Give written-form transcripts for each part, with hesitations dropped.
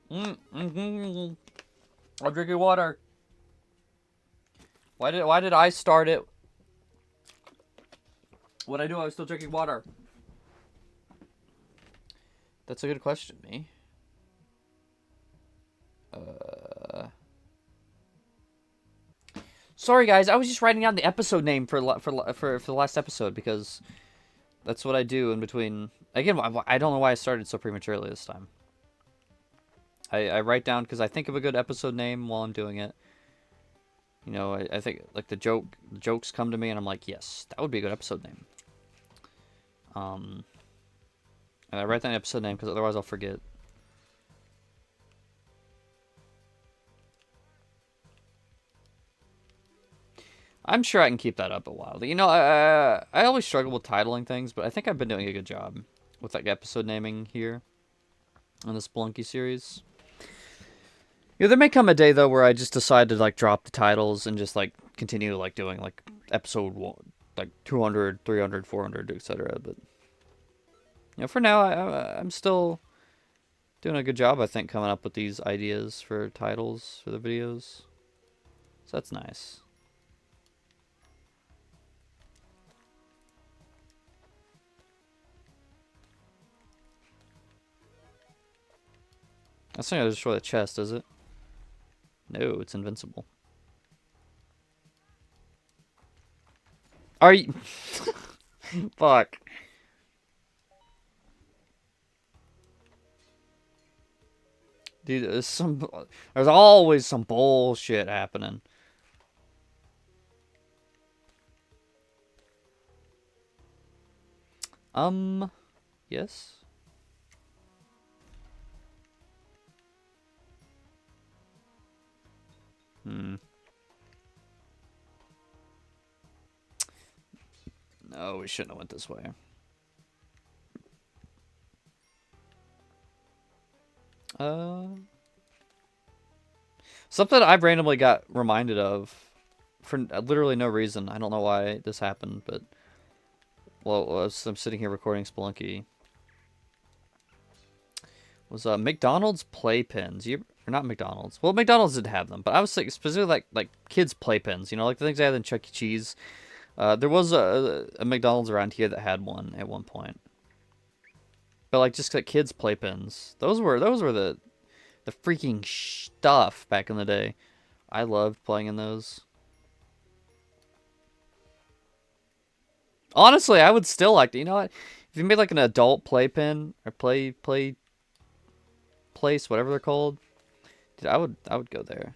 I'm drinking water. Why did I start it? What I do? I was still drinking water. That's a good question, me. Sorry, guys. I was just writing down the episode name for the last episode because that's what I do in between. Again, I don't know why I started so prematurely this time. I write down because I think of a good episode name while I'm doing it. You know, I think like the jokes come to me and I'm like, yes, that would be a good episode name. And I write down the episode name because otherwise I'll forget. I'm sure I can keep that up a while. You know, I always struggle with titling things, but I think I've been doing a good job with like episode naming here on the Spelunky series. Yeah, there may come a day though where I just decide to like drop the titles and just like continue like doing like episode one, like 200, 300, 400, etc. But you know, for now I'm still doing a good job. I think coming up with these ideas for titles for the videos, so that's nice. That's not gonna destroy the chest, is it? No, it's invincible. Are you? Fuck. Dude, there's always some bullshit happening. Yes. Hmm. No, we shouldn't have went this way. Uh, Something I've randomly got reminded of for literally no reason. I don't know why this happened, but well, as I'm sitting here recording Spelunky, was McDonald's playpens. You or not McDonald's? Well, McDonald's did have them, but I was thinking specifically like kids playpens. You know, like the things they had in Chuck E. Cheese. There was a McDonald's around here that had one at one point, but like just like kids playpens. Those were the freaking stuff back in the day. I loved playing in those. Honestly, I would still like to. You know what? If you made like an adult playpen or play place, whatever they're called, dude, I would go there.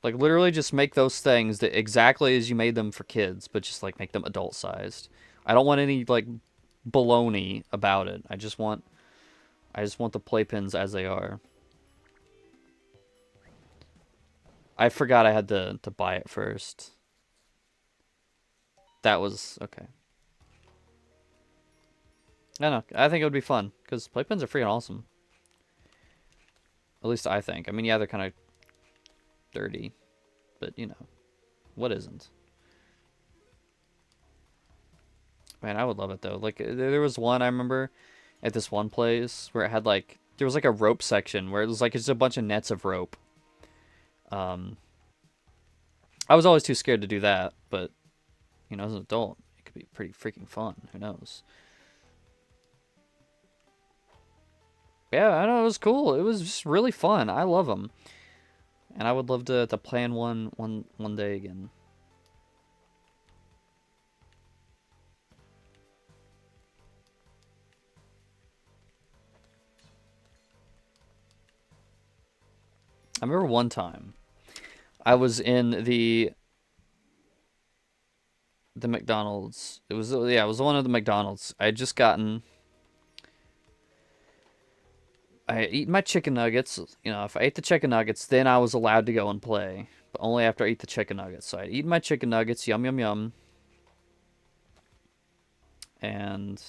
Like literally just make those things that exactly as you made them for kids, but just like make them adult sized. I don't want any like baloney about it. I just want the playpens as they are. I forgot I had to buy it first. That was okay. I don't know. I think it would be fun because playpens are freaking awesome. At least I think. I mean, yeah, they're kind of dirty, but you know, what isn't? Man, I would love it though. Like there was one I remember at this one place where it had like there was like a rope section where it was like just a bunch of nets of rope. Um, I was always too scared to do that, but you know, as an adult, it could be pretty freaking fun. Who knows? Yeah, I know it was cool. It was just really fun. I love them, and I would love to plan one day again. I remember one time I was in the McDonald's. It was yeah, it was one of the McDonald's. I had just gotten. I had eaten my chicken nuggets. You know, if I ate the chicken nuggets, then I was allowed to go and play, but only after I eat the chicken nuggets. So I eat my chicken nuggets, yum yum yum, and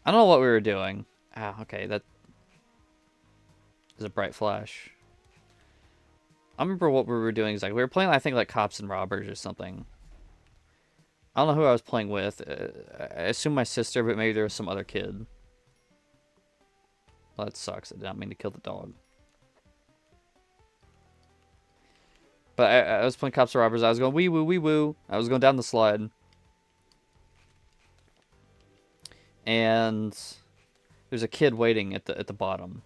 I don't know what we were doing. Ah, okay, that is a bright flash. I remember what we were doing exactly. We were playing, I think, like cops and robbers or something. I don't know who I was playing with. I assume my sister, but maybe there was some other kid. Well, that sucks. I did not mean to kill the dog. But I was playing Cops and Robbers. I was going wee woo, wee woo. I was going down the slide. And there's a kid waiting at the bottom.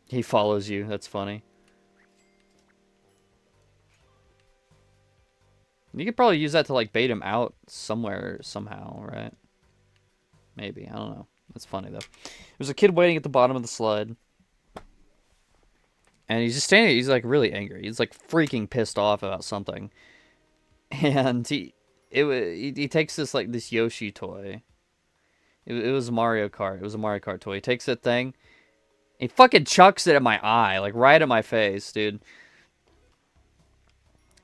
He follows you. That's funny. You could probably use that to, like, bait him out somewhere, somehow, right? Maybe. I don't know. That's funny, though. There's a kid waiting at the bottom of the slide. And he's just standing there. He's, like, really angry. He's, like, freaking pissed off about something. And he takes this, like, this Yoshi toy. It was Mario Kart. It was a Mario Kart toy. He takes that thing. He fucking chucks it at my eye. Like, right at my face, dude.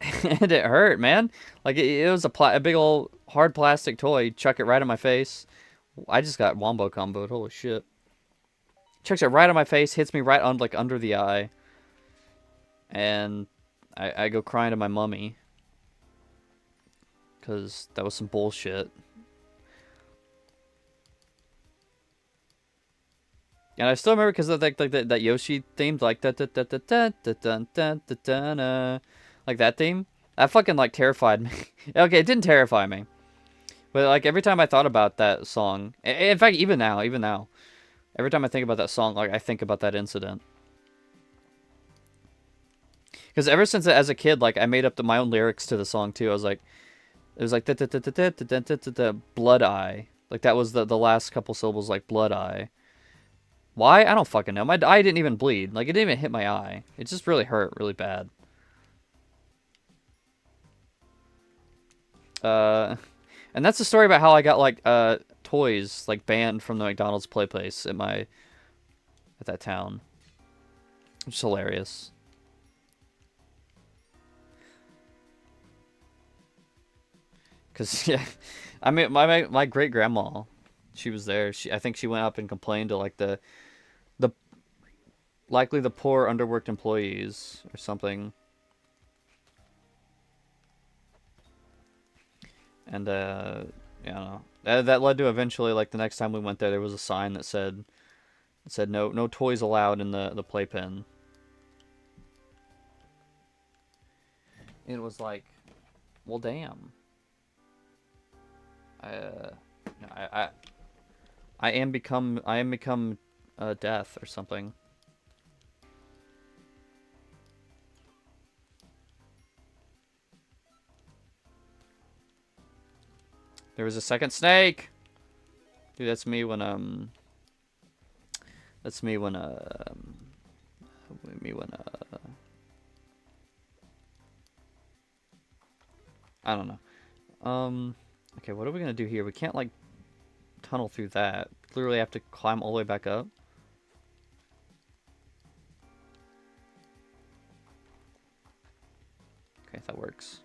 And it hurt, man. Like, it was a big old hard plastic toy. Chuck it right in my face. I just got wombo comboed. Holy shit. Chucks it right on my face. Hits me right on, like, under the eye. And I go crying to my mummy. Because that was some bullshit. And I still remember because of like that Yoshi themed, like da da da da da da da da da da da, like that theme. That fucking like terrified me. Okay, it didn't terrify me, but like every time I thought about that song, in fact, even now, every time I think about that song, like I think about that incident. Because ever since as a kid, like I made up my own lyrics to the song too. I was like, it was like da da da da da da da da da blood eye. Like that was the last couple syllables, like blood eye. Why? I don't fucking know. My eye didn't even bleed. Like, it didn't even hit my eye. It just really hurt really bad. And that's the story about how I got, like, toys, like, banned from the McDonald's play place at that town. Which is hilarious. Because, yeah, I mean, my great-grandma, she was there. I think she went up and complained to, like, likely the poor underworked employees or something. And yeah, I don't know. That led to eventually, like the next time we went there was a sign that said no toys allowed in the playpen. And it was like, well, damn. I am become death or something. There was a second snake. Dude, that's me when I don't know. Okay, what are we gonna do here? We can't like tunnel through that. Literally have to climb all the way back up. Okay, that works.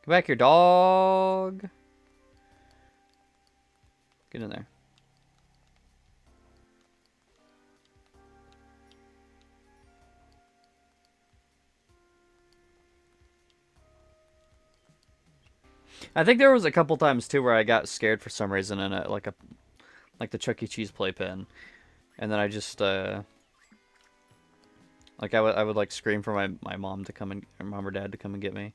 Come back here, dog. Get in there. I think there was a couple times too where I got scared for some reason in like the Chuck E. Cheese playpen, and then I just like I would like scream for my mom to come or mom or dad to come and get me.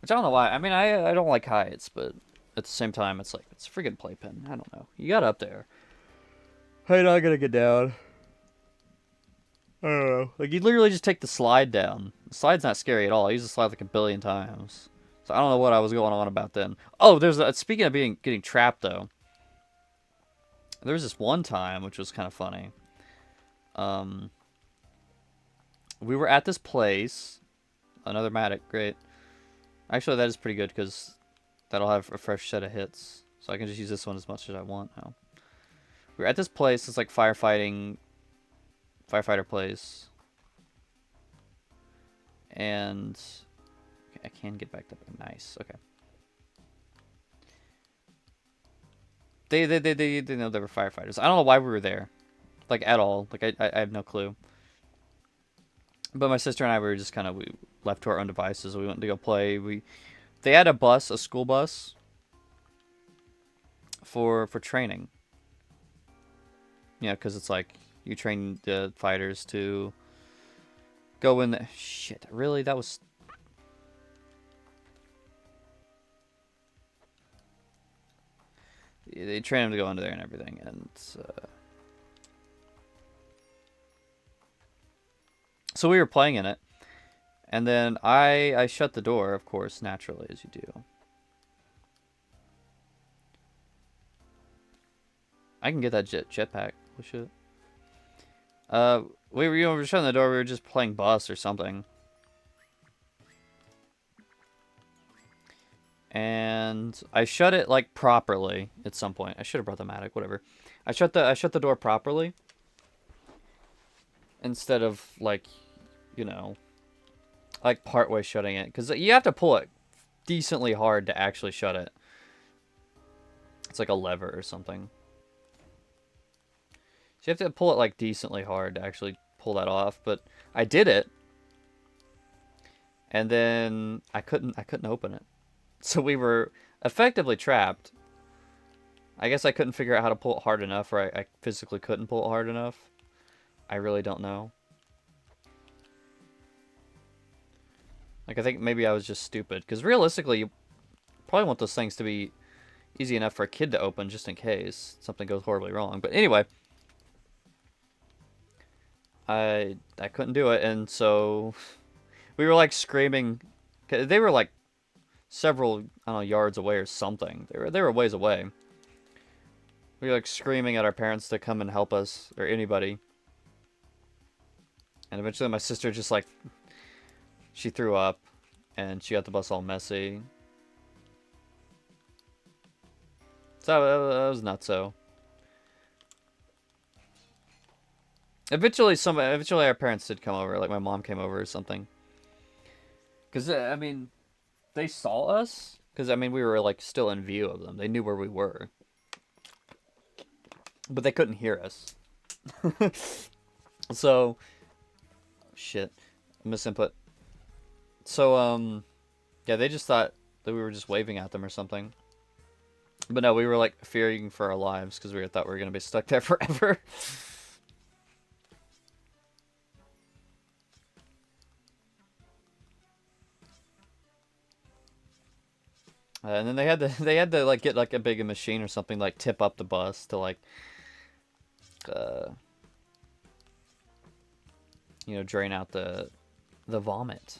Which I don't know why. I mean, I don't like heights, but at the same time, it's like, it's a friggin' playpen. I don't know. You got up there. How you not gonna get down? I don't know. Like, you literally just take the slide down. The slide's not scary at all. I used the slide like a billion times. So I don't know what I was going on about then. Oh, speaking of getting trapped, though. There was this one time, which was kind of funny. We were at this place. Another Matic, great. Actually, that is pretty good because that'll have a fresh set of hits. So I can just use this one as much as I want now. We're at this place. It's like firefighter place. And okay, I can get back up. Nice. Okay. They know they were firefighters. I don't know why we were there, like at all. Like I have no clue. But my sister and I were just kind of we left to our own devices. We went to go play. They had a bus, a school bus, for training. Yeah, because it's like you train the fighters to go in. Shit, really? That was. They train them to go into there and everything, and so we were playing in it, and then I shut the door, of course, naturally as you do. I can get that jetpack. Holy shit. We were, we were shutting the door. We were just playing bus or something, and I shut it like properly at some point. I should have brought the Matic, whatever. I shut the door properly instead of like, you know, like partway shutting it, because you have to pull it decently hard to actually shut it. It's like a lever or something. So you have to pull it like decently hard to actually pull that off. But I did it, and then I couldn't open it. So we were effectively trapped. I guess I couldn't figure out how to pull it hard enough, or I physically couldn't pull it hard enough. I really don't know. Like, I think maybe I was just stupid. Because realistically, you probably want those things to be easy enough for a kid to open, just in case something goes horribly wrong. But anyway, I couldn't do it, and so we were like screaming. They were like several, I don't know, yards away or something. They were ways away. We were like screaming at our parents to come and help us, or anybody. And eventually my sister just like, she threw up, and she got the bus all messy. So that was not so. Eventually our parents did come over. Like my mom came over or something. Cause I mean, they saw us. Cause I mean, we were like still in view of them. They knew where we were, but they couldn't hear us. So, shit, misinput. So yeah, they just thought that we were just waving at them or something. But no, we were like fearing for our lives because we thought we were gonna be stuck there forever. And then they had to like get like a big machine or something, like tip up the bus to like uh you know, drain out the vomit,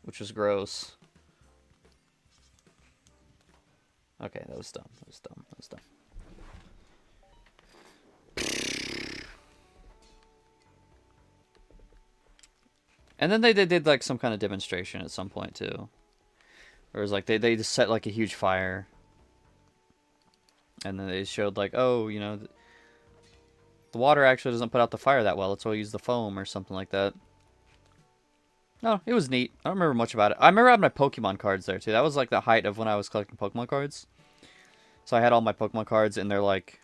which was gross. Okay, that was dumb. That was dumb. That was dumb. And then they did like some kind of demonstration at some point too. Or it was like they just set like a huge fire. And then they showed like, oh, you know, the water actually doesn't put out the fire that well. Let's all use the foam or something like that. No, it was neat. I don't remember much about it. I remember having my Pokemon cards there too. That was like the height of when I was collecting Pokemon cards. So I had all my Pokemon cards in their like,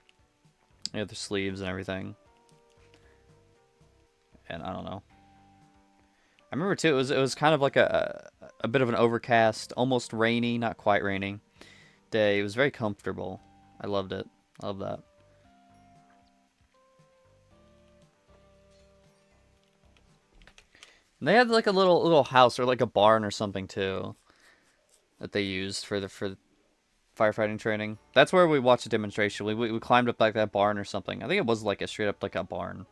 you know, their sleeves and everything. And I don't know. I remember too. It was kind of like a bit of an overcast, almost rainy, not quite raining day. It was very comfortable. I loved it. I love that. And they had like a little house or like a barn or something too that they used for the firefighting training. That's where we watched a demonstration. We climbed up like that barn or something. I think it was like a straight up like a barn.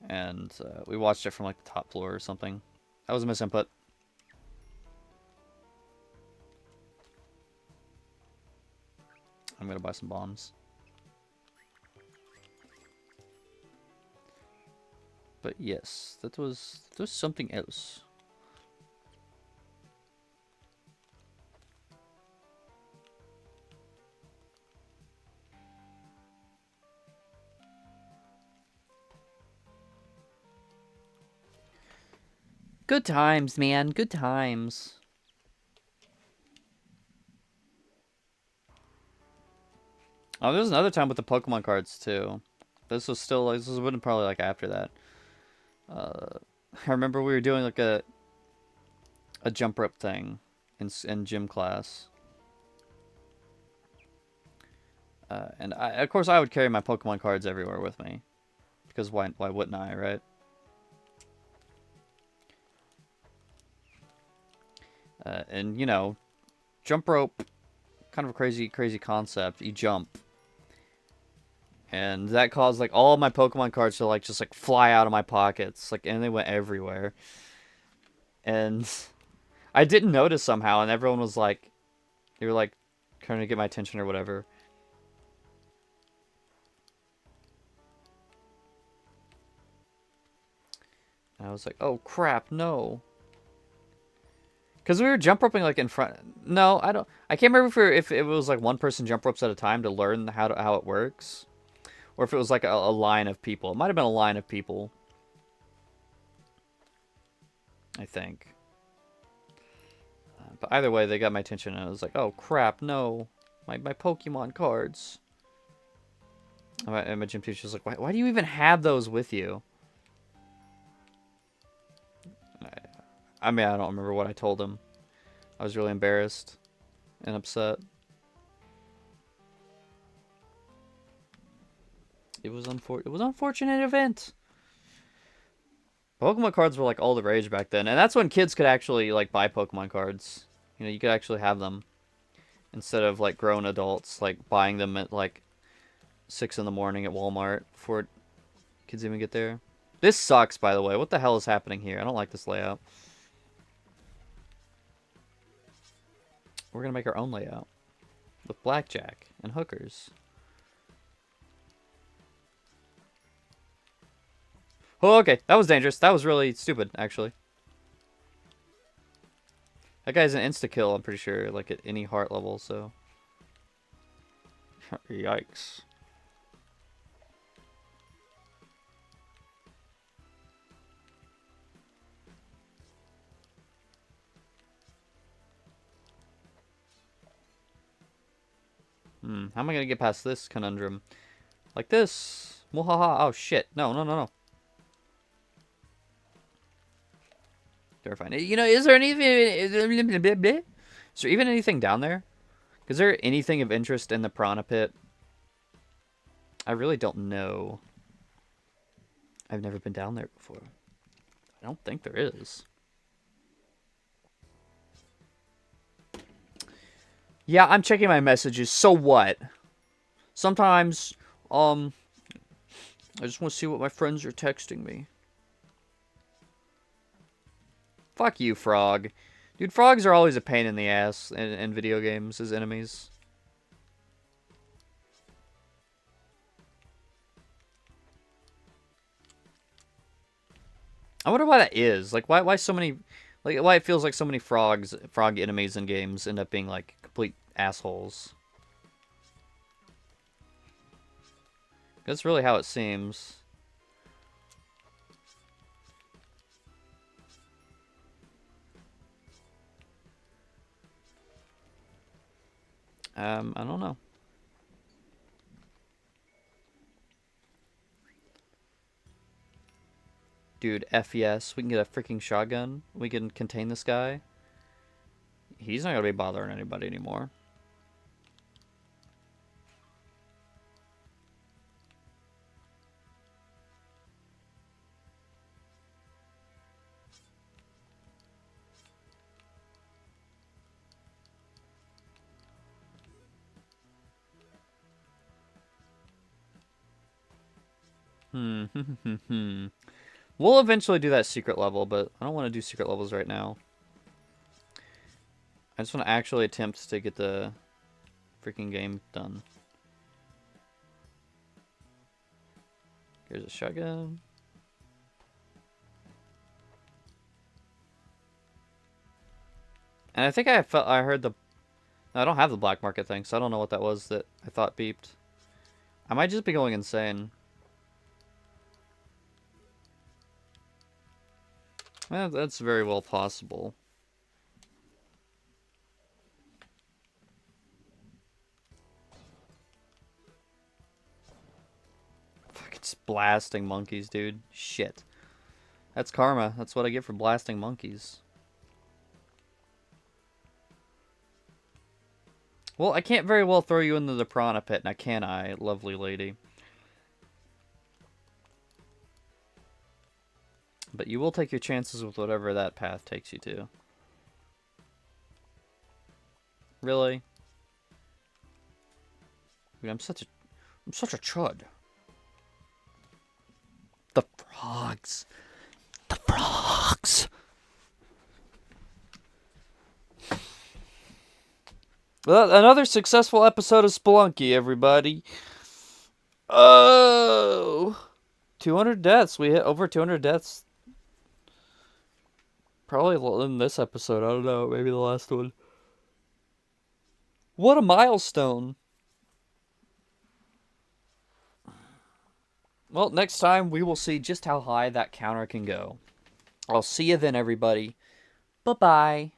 And we watched it from like the top floor or something. That was a misinput. I'm gonna buy some bombs. But yes, that was something else. Good times, man. Good times. Oh, there was another time with the Pokemon cards too. This was still like, this was probably like after that. I remember we were doing like a jump rope thing in gym class. And of course I would carry my Pokemon cards everywhere with me. Because why wouldn't I, right? And you know, jump rope, kind of a crazy concept. You jump. And that caused like all of my Pokemon cards to like just like fly out of my pockets. Like, and they went everywhere. And I didn't notice somehow, and everyone was like, they were like trying to get my attention or whatever. And I was like, oh crap, no. Because we were jump roping like in front. No, I don't. I can't remember if it was like one person jump ropes at a time to learn how it works, or if it was like a line of people. It might have been a line of people. I think. But either way, they got my attention, and I was like, oh crap, no, my Pokemon cards. And my gym teacher's like, why do you even have those with you? I mean, I don't remember what I told him. I was really embarrassed and upset. It was an unfortunate event. Pokemon cards were like all the rage back then, and that's when kids could actually like buy Pokemon cards. You know, you could actually have them instead of like grown adults like buying them at like 6 in the morning at Walmart before kids even get there. This sucks, by the way. What the hell is happening here? I don't like this layout. We're gonna make our own layout with blackjack and hookers. Oh, okay. That was dangerous. That was really stupid, actually. That guy's an insta-kill, I'm pretty sure, like at any heart level, so. Yikes. How am I gonna get past this conundrum? Like this. Mwahaha. Oh, shit. No, no, no, no. Terrifying. You know, is there anything... Is there even anything down there? Is there anything of interest in the Piranha Pit? I really don't know. I've never been down there before. I don't think there is. Yeah, I'm checking my messages. So what? Sometimes, I just want to see what my friends are texting me. Fuck you, Frog. Dude, frogs are always a pain in the ass in video games as enemies. I wonder why that is. Like, why so many... Like, why it feels like so many frog enemies in games end up being, like, complete assholes. That's really how it seems. I don't know. Dude, F yes. We can get a freaking shotgun. We can contain this guy. He's not gonna be bothering anybody anymore. We'll eventually do that secret level, but I don't want to do secret levels right now. I just want to actually attempt to get the freaking game done. Here's a shotgun. And I think I heard the... I don't have the black market thing, so I don't know what that was that I thought beeped. I might just be going insane. Well, that's very well possible. Just blasting monkeys, dude. Shit. That's karma. That's what I get for blasting monkeys. Well, I can't very well throw you into the piranha pit, now can I, lovely lady? But you will take your chances with whatever that path takes you to. Really? Dude, I'm such a chud. The frogs. The frogs. Well, another successful episode of Spelunky, everybody. Oh! 200 deaths. We hit over 200 deaths. Probably in this episode. I don't know. Maybe the last one. What a milestone. Well, next time we will see just how high that counter can go. I'll see you then, everybody. Bye-bye.